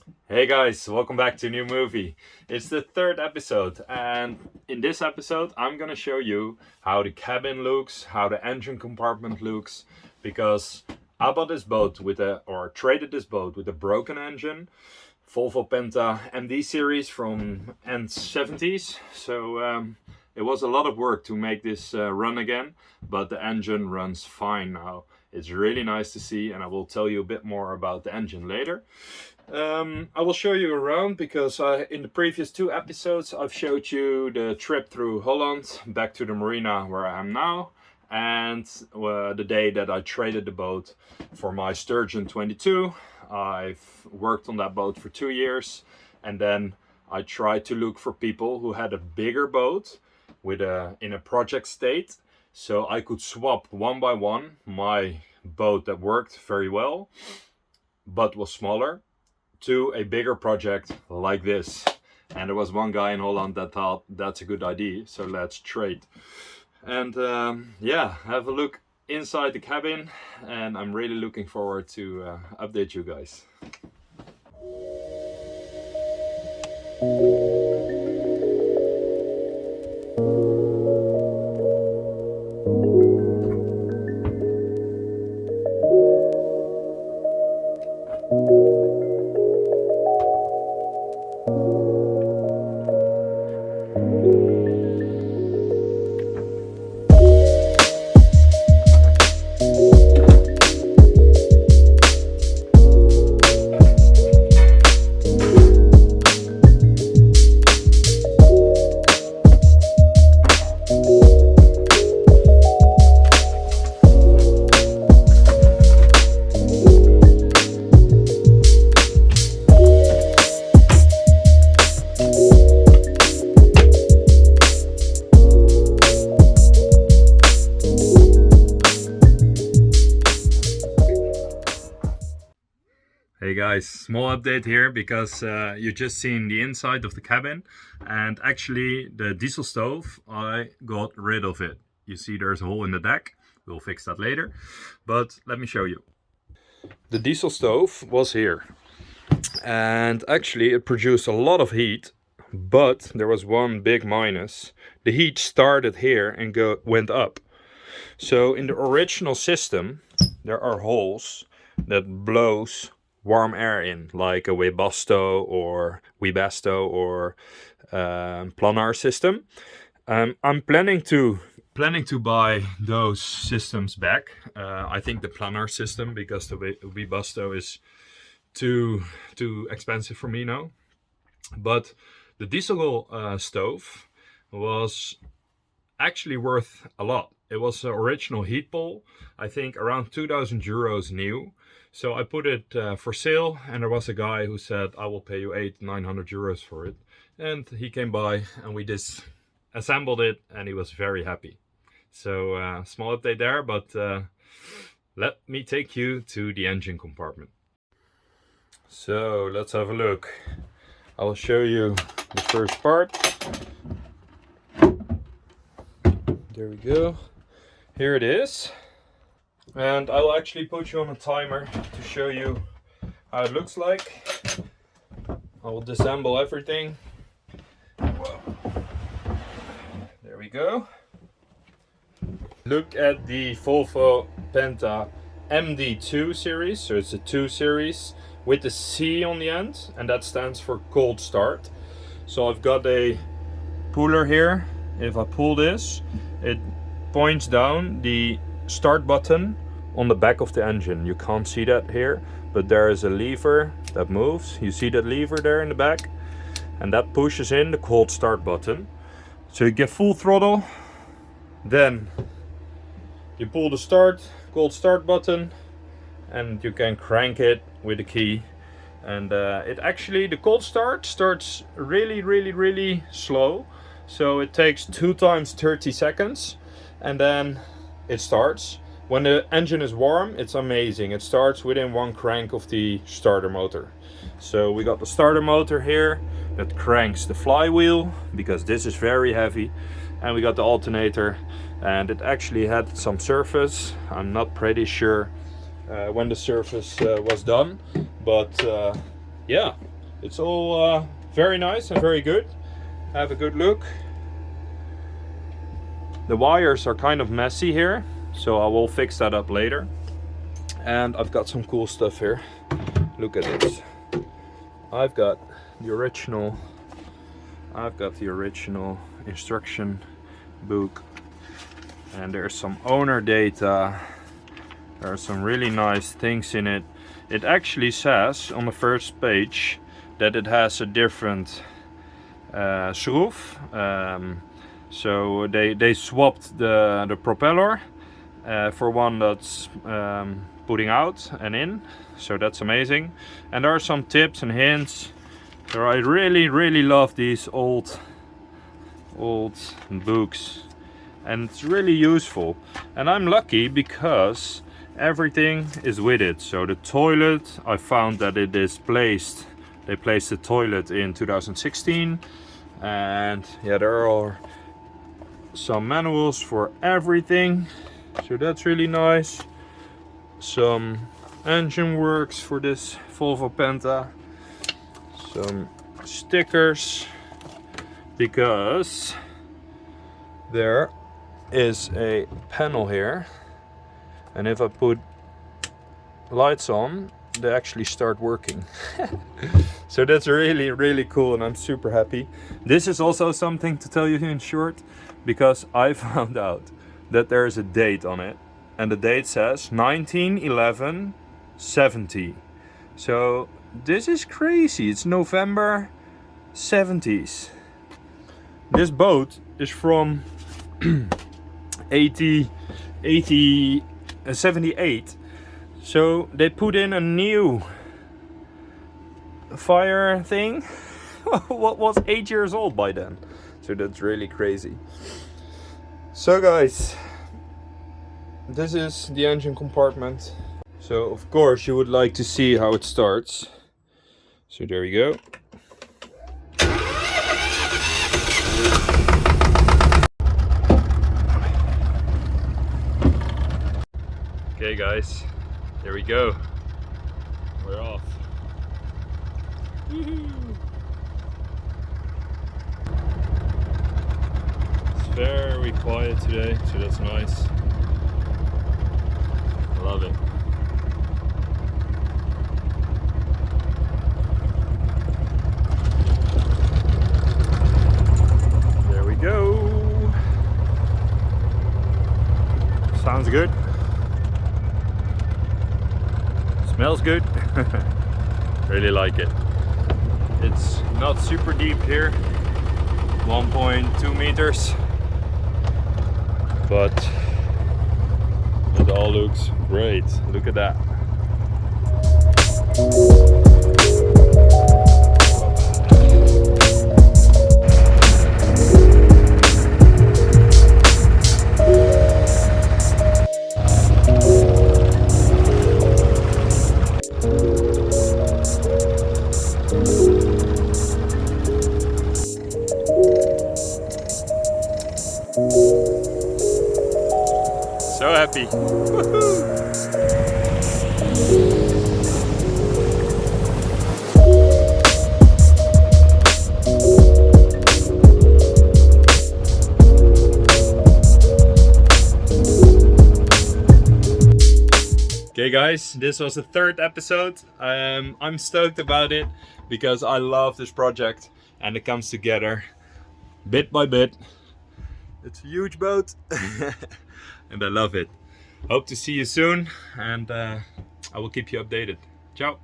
Hey guys, welcome back to a new movie. It's the third episode, and in this episode, I'm gonna show you how the cabin looks, how the engine compartment looks, because I bought this boat or traded this boat with a broken engine, Volvo Penta MD series from end 70s. So it was a lot of work to make this run again, but the engine runs fine now. It's really nice to see, and I will tell you a bit more about the engine later. I will show you around because in the previous two episodes I've showed you the trip through Holland back to the marina where I am now, and the day that I traded the boat for my Sturgeon 22. I've worked on that boat for 2 years, and then I tried to look for people who had a bigger boat in a project state, so I could swap one by one my boat that worked very well but was smaller to a bigger project like this. And there was one guy in Holland that thought that's a good idea, so let's trade. And yeah, have a look inside the cabin, and I'm really looking forward to update you guys. Hey guys, small update here because you just seen the inside of the cabin, and actually the diesel stove, I got rid of it. You see there's a hole in the deck, we'll fix that later, but let me show you. The diesel stove was here, and actually it produced a lot of heat, but there was one big minus. The heat started here and went up. So in the original system there are holes that blows warm air in, like a Webasto or planar system. I'm planning to buy those systems back. I think the planar system, because the Webasto is too expensive for me now. But the diesel stove was actually worth a lot. It was an original Heatpol, I think around 2,000 euros new. So I put it for sale, and there was a guy who said, I will pay you 800-900 euros for it. And he came by and we disassembled it, and he was very happy. So small update there, but let me take you to the engine compartment. So let's have a look. I will show you the first part. There we go. Here it is. And I will actually put you on a timer to show you how it looks like. I will disassemble everything. Whoa. There we go. Look at the Volvo Penta MD2 series. So it's a 2 series with the C on the end, and that stands for cold start. So I've got a puller here. If I pull this, it points down the start button on the back of the engine. You can't see that here, but there is a lever that moves. You see that lever there in the back, and that pushes in the cold start button. So you get full throttle, then you pull the cold start button, and you can crank it with the key. And the cold start starts really slow. So it takes 2 times 30 seconds, and then it starts. When the engine is warm, it's amazing. It starts within 1 crank of the starter motor. So we got the starter motor here that cranks the flywheel, because this is very heavy. And we got the alternator, and it actually had some surface. I'm not pretty sure when the surface was done, but yeah, It's all very nice and very good. Have a good look. The wires are kind of messy here, so I will fix that up later. And I've got some cool stuff here. Look at this. I've got the original instruction book, and there's some owner data. There are some really nice things in it. It actually says on the first page that it has a different schroef. So they swapped the propeller for one that's putting out and in. So that's amazing. And there are some tips and hints. So I really love these old books, and it's really useful. And I'm lucky because everything is with it. So the toilet, I found that it is placed. They placed the toilet in 2016, and yeah, there are some manuals for everything. So that's really nice. Some engine works for this Volvo Penta. Some stickers, because there is a panel here, and if I put lights on, they actually start working. So that's really cool, and I'm super happy. This is also something to tell you in short, because I found out that there is a date on it, and the date says 1911-70. So this is crazy. It's November 70s. This boat is from 78. So they put in a new fire thing. What was 8 years old by then. So that's really crazy. So guys, this is the engine compartment. So of course you would like to see how it starts. So there we go. Okay guys, there we go. We're off. It's very quiet today, so that's nice. I love it. There we go. Sounds good. Smells good. Really like it. It's not super deep here, 1.2 meters, but it all looks great. Look at that. So happy. Woohoo! Okay guys, this was the third episode. I'm stoked about it because I love this project and it comes together bit by bit. It's a huge boat and I love it. Hope to see you soon, and I will keep you updated. Ciao.